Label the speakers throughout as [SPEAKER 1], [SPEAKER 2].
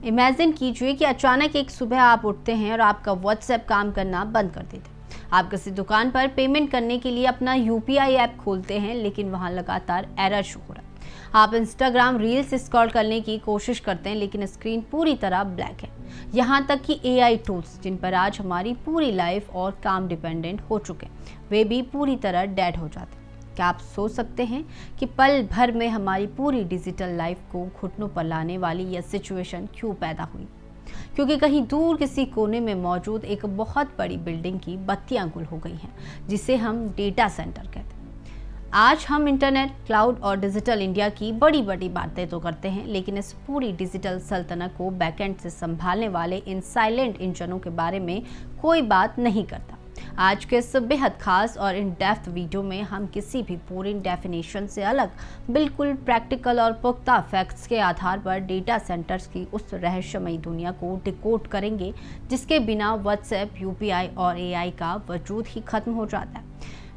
[SPEAKER 1] Imagine कीजिए कि अचानक एक सुबह आप उठते हैं और आपका व्हाट्सएप काम करना बंद कर देते हैं। आप किसी दुकान पर पेमेंट करने के लिए अपना यूपीआई ऐप खोलते हैं, लेकिन वहां लगातार एरर शो हो रहा है। आप इंस्टाग्राम रील्स स्क्रॉल करने की कोशिश करते हैं, लेकिन स्क्रीन पूरी तरह ब्लैक है। यहाँ तक कि एआई टूल्स, जिन पर आज हमारी पूरी लाइफ और काम डिपेंडेंट हो चुके हैं, वे भी पूरी तरह डेड हो जाते हैं। क्या आप सोच सकते हैं कि पल भर में हमारी पूरी डिजिटल लाइफ को घुटनों पर लाने वाली यह सिचुएशन क्यों पैदा हुई? क्योंकि कहीं दूर किसी कोने में मौजूद एक बहुत बड़ी बिल्डिंग की बत्तियां गुल हो गई हैं, जिसे हम डेटा सेंटर कहते हैं। आज हम इंटरनेट, क्लाउड और डिजिटल इंडिया की बड़ी बड़ी बातें तो करते हैं, लेकिन इस पूरी डिजिटल सल्तनत को बैकएंड से संभालने वाले इन साइलेंट इंजनों के बारे में कोई बात नहीं करता। आज के इस बेहद खास और इन डेप्थ वीडियो में हम किसी भी पूरी डेफिनेशन से अलग, बिल्कुल प्रैक्टिकल और पुख्ता फैक्ट्स के आधार पर डेटा सेंटर्स की उस रहस्यमयी दुनिया को डिकोड करेंगे, जिसके बिना व्हाट्सएप, यूपीआई और एआई का वजूद ही खत्म हो जाता है।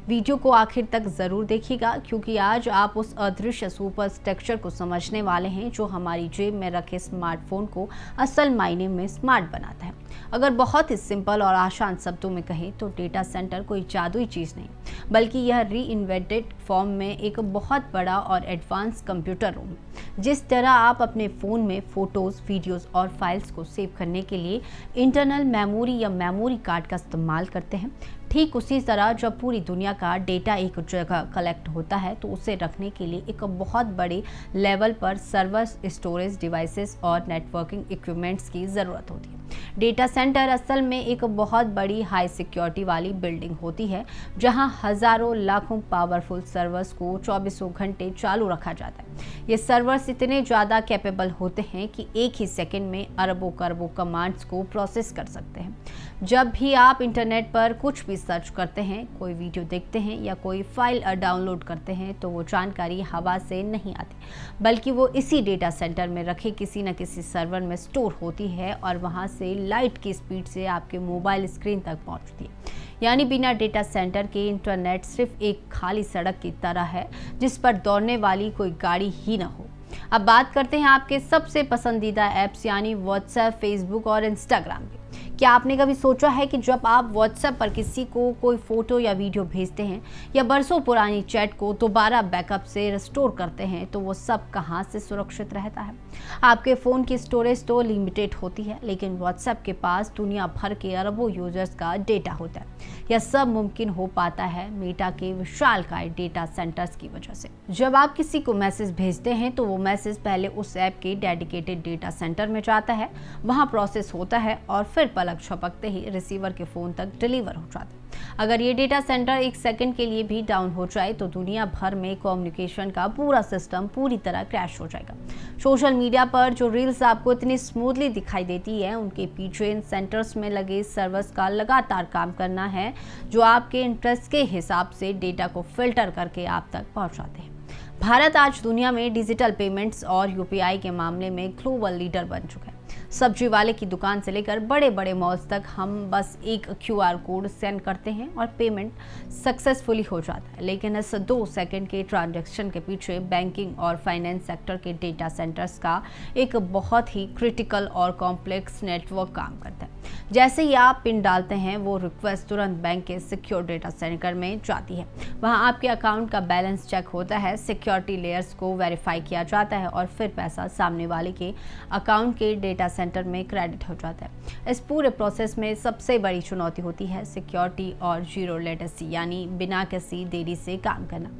[SPEAKER 1] वीडियो को आखिर तक ज़रूर देखिएगा, क्योंकि आज आप उस अदृश्य सुपर स्ट्रक्चर को समझने वाले हैं जो हमारी जेब में रखे स्मार्टफोन को असल मायने में स्मार्ट बनाता है। अगर बहुत ही सिंपल और आसान शब्दों में कहें तो डेटा सेंटर कोई जादुई चीज़ नहीं, बल्कि यह रीइन्वेंटेड फॉर्म में एक बहुत बड़ा और एडवांस कंप्यूटर रूम। जिस तरह आप अपने फ़ोन में फ़ोटोज़, वीडियोज़ और फाइल्स को सेव करने के लिए इंटरनल मेमोरी या मेमोरी कार्ड का इस्तेमाल करते हैं, ठीक उसी तरह जब पूरी दुनिया का डेटा एक जगह कलेक्ट होता है तो उसे रखने के लिए एक बहुत बड़े लेवल पर सर्वर, स्टोरेज डिवाइसेस और नेटवर्किंग इक्विपमेंट्स की ज़रूरत होती है। डेटा सेंटर असल में एक बहुत बड़ी हाई सिक्योरिटी वाली बिल्डिंग होती है, जहां हज़ारों लाखों पावरफुल सर्वर्स को 24 घंटे चालू रखा जाता है। ये सर्वर्स इतने ज़्यादा कैपेबल होते हैं कि एक ही सेकंड में अरबों करबों कमांड्स को प्रोसेस कर सकते हैं। जब भी आप इंटरनेट पर कुछ भी सर्च करते हैं, कोई वीडियो देखते हैं या कोई फाइल डाउनलोड करते हैं, तो वो जानकारी हवा से नहीं आती, बल्कि वो इसी डेटा सेंटर में रखे किसी न किसी सर्वर में स्टोर होती है और वहाँ से लाइट की स्पीड से आपके मोबाइल स्क्रीन तक पहुँचती है। यानी बिना डेटा सेंटर के इंटरनेट सिर्फ एक खाली सड़क की तरह है, जिस पर दौड़ने वाली कोई गाड़ी ही ना हो। अब बात करते हैं आपके सबसे पसंदीदा ऐप्स यानी व्हाट्सएप, फेसबुक और इंस्टाग्राम की। क्या आपने कभी सोचा है कि जब आप व्हाट्सएप पर किसी को कोई फोटो या वीडियो भेजते हैं या बरसों पुरानी चैट को दोबारा बैकअप से रिस्टोर करते हैं, तो वो सब कहाँ से सुरक्षित रहता है? आपके फ़ोन की स्टोरेज तो लिमिटेड होती है, लेकिन व्हाट्सएप के पास दुनिया भर के अरबों यूजर्स का डेटा होता है। यह सब मुमकिन हो पाता है मेटा के विशालकाय डेटा सेंटर्स की वजह से। जब आप किसी को मैसेज भेजते हैं तो वो मैसेज पहले उस ऐप के डेडिकेटेड डेटा सेंटर में जाता है, वहाँ प्रोसेस होता है और फिर पलक झपकते ही रिसीवर के फ़ोन तक डिलीवर हो जाता है। अगर ये डेटा सेंटर एक सेकंड के लिए भी डाउन हो जाए तो दुनिया भर में कम्युनिकेशन का पूरा सिस्टम पूरी तरह क्रैश हो जाएगा। सोशल मीडिया पर जो रील्स आपको इतनी स्मूथली दिखाई देती है, उनके पीछे इन सेंटर्स में लगे सर्वर्स का लगातार काम करना है, जो आपके इंटरेस्ट के हिसाब से डेटा को फिल्टर करके आप तक पहुंचाते हैं। भारत आज दुनिया में डिजिटल पेमेंट्स और यूपीआई के मामले में ग्लोबल लीडर बन चुका है। सब्जी वाले की दुकान से लेकर बड़े बड़े मॉल्स तक हम बस एक क्यूआर कोड स्कैन करते हैं और पेमेंट सक्सेसफुली हो जाता है। लेकिन इस 2 सेकंड के ट्रांजैक्शन के पीछे बैंकिंग और फाइनेंस सेक्टर के डेटा सेंटर्स का एक बहुत ही क्रिटिकल और कॉम्प्लेक्स नेटवर्क काम करता है। जैसे ही आप पिन डालते हैं, वो रिक्वेस्ट तुरंत बैंक के सिक्योर डेटा सेंटर में जाती है। वहाँ आपके अकाउंट का बैलेंस चेक होता है, सिक्योरिटी लेयर्स को वेरीफाई किया जाता है और फिर पैसा सामने वाले के अकाउंट के डेटा सेंटर में क्रेडिट हो जाता है। इस पूरे प्रोसेस में सबसे बड़ी चुनौती होती है सिक्योरिटी और जीरो लेटेंसी, यानी बिना किसी देरी से काम करना।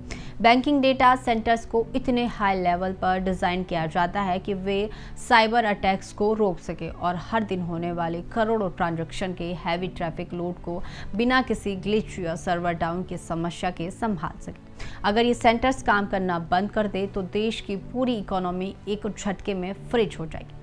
[SPEAKER 1] बैंकिंग डेटा सेंटर्स को इतने हाई लेवल पर डिज़ाइन किया जाता है कि वे साइबर अटैक्स को रोक सके और हर दिन होने वाले करोड़ों ट्रांजैक्शन के हैवी ट्रैफिक लोड को बिना किसी ग्लिच या सर्वर डाउन की समस्या के संभाल सके। अगर ये सेंटर्स काम करना बंद कर दे तो देश की पूरी इकोनॉमी एक झटके में फ्रीज हो जाएगी।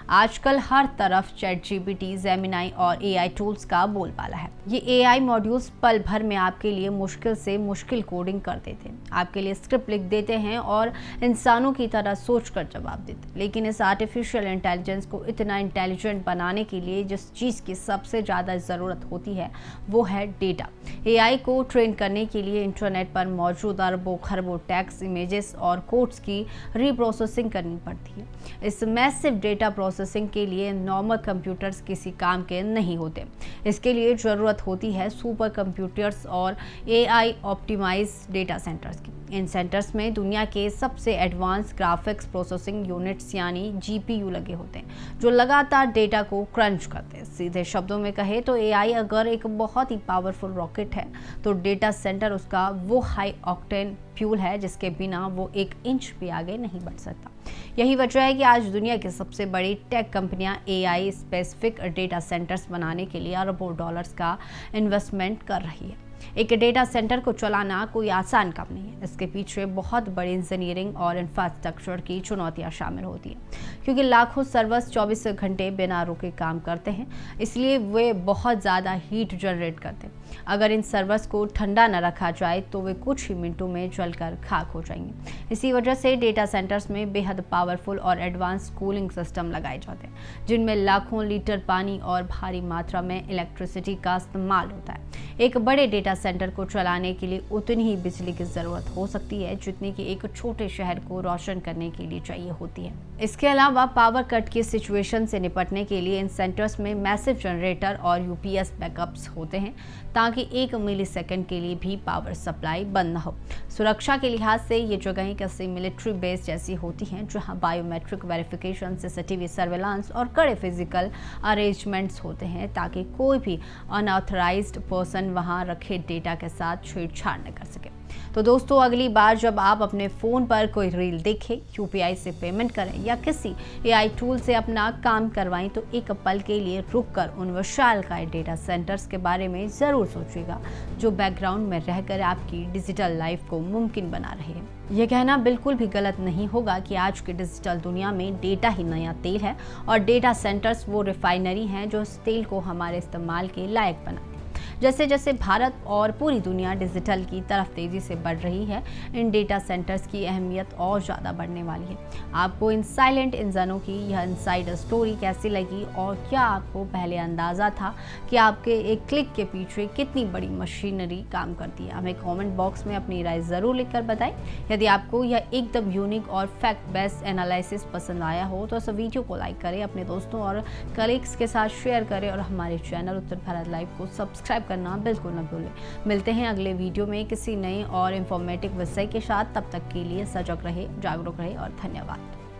[SPEAKER 1] आजकल हर तरफ ChatGPT, जेमिनी और AI टूल्स का बोलबाला है। ये AI मॉड्यूल्स पल भर में आपके लिए मुश्किल से मुश्किल कोडिंग कर देते हैं, आपके लिए स्क्रिप्ट लिख देते हैं और इंसानों की तरह सोचकर जवाब देते हैं। लेकिन इस आर्टिफिशियल इंटेलिजेंस को इतना इंटेलिजेंट बनाने के लिए जिस चीज़ की सबसे ज़्यादा ज़रूरत होती है, वो है डेटा। AI को ट्रेन करने के लिए इंटरनेट पर मौजूद अरबों खरबों टेक्स्ट, इमेजेस और कोड्स की रीप्रोसेसिंग करनी पड़ती है। इस मैसिव डेटा डेटा प्रोसेसिंग के लिए नॉर्मल कंप्यूटर्स किसी काम के नहीं होते। इसके लिए ज़रूरत होती है सुपर कंप्यूटर्स और AI ऑप्टिमाइज डेटा सेंटर्स की। इन सेंटर्स में दुनिया के सबसे एडवांस ग्राफिक्स प्रोसेसिंग यूनिट्स यानी GPU लगे होते हैं, जो लगातार डेटा को क्रंच करते हैं। सीधे शब्दों में कहे तो AI अगर एक बहुत ही पावरफुल रॉकेट है तो डेटा सेंटर उसका वो हाई ऑक्टेन फ्यूल है जिसके बिना वो 1 इंच भी आगे नहीं बढ़ सकता। यही वजह है कि आज दुनिया की सबसे बड़ी टेक कंपनियां AI स्पेसिफिक डेटा सेंटर्स बनाने के लिए अरबों डॉलर्स का इन्वेस्टमेंट कर रही है। एक डेटा सेंटर को चलाना कोई आसान काम नहीं है। इसके पीछे बहुत बड़ी इंजीनियरिंग और इंफ्रास्ट्रक्चर की चुनौतियां शामिल होती हैं, क्योंकि लाखों सर्वर्स 24 घंटे बिना रुके काम करते हैं, इसलिए वे बहुत ज़्यादा हीट जनरेट करते हैं। अगर इन सर्वर्स को ठंडा न रखा जाए तो वे कुछ ही मिनटों में जलकर खाक हो जाएंगे। इसी वजह से डेटा सेंटर्स में बेहद पावरफुल और एडवांस कूलिंग सिस्टम लगाए जाते हैं, जिनमें लाखों लीटर पानी और भारी मात्रा में इलेक्ट्रिसिटी का इस्तेमाल होता है। एक बड़े डेटा सेंटर को चलाने के लिए उतनी ही बिजली की ज़रूरत हो सकती है जितनी कि एक छोटे शहर को रोशन करने के लिए चाहिए होती है। इसके अलावा पावर कट की सिचुएशन से निपटने के लिए इन सेंटर्स में मैसिव जनरेटर और UPS बैकअप्स होते हैं, ताकि 1 मिलीसेकंड के लिए भी पावर सप्लाई बंद न हो। सुरक्षा के लिहाज से ये जगहें किसी मिलिट्री बेस जैसी होती हैं, जहां बायोमेट्रिक वेरिफिकेशन, CCTV सर्वेलांस और कड़े फिजिकल अरेंजमेंट्स होते हैं, ताकि कोई भी अनऑथराइज्ड पर्सन वहां रखे डेटा के साथ छेड़छाड़ न कर सके। तो दोस्तों, अगली बार जब आप अपने फ़ोन पर कोई रील देखें, UPI से पेमेंट करें या किसी AI टूल से अपना काम करवाएं, तो एक पल के लिए रुककर उन विशालकाय डेटा सेंटर्स के बारे में ज़रूर सोचिएगा, जो बैकग्राउंड में रहकर आपकी डिजिटल लाइफ को मुमकिन बना रहे हैं। यह कहना बिल्कुल भी गलत नहीं होगा कि आज की डिजिटल दुनिया में डेटा ही नया तेल है और डेटा सेंटर्स वो रिफाइनरी हैं जो इस तेल को हमारे इस्तेमाल के लायक बनाते हैं। जैसे जैसे भारत और पूरी दुनिया डिजिटल की तरफ तेजी से बढ़ रही है, इन डेटा सेंटर्स की अहमियत और ज़्यादा बढ़ने वाली है। आपको इन साइलेंट इंजनों की यह इनसाइड स्टोरी कैसी लगी, और क्या आपको पहले अंदाज़ा था कि आपके एक क्लिक के पीछे कितनी बड़ी मशीनरी काम करती है? हमें कमेंट बॉक्स में अपनी राय ज़रूर लिखकर बताएं। यदि आपको यह एकदम यूनिक और फैक्ट बेस्ड एनालिसिस पसंद आया हो तो इस वीडियो को लाइक करें, अपने दोस्तों और कलीग्स के साथ शेयर करें और हमारे चैनल उत्तर भारत लाइव को सब्सक्राइब करना बिल्कुल न भूलें। मिलते हैं अगले वीडियो में किसी नए और इंफॉर्मेटिव विषय के साथ। तब तक के लिए सजग रहे, जागरूक रहे और धन्यवाद।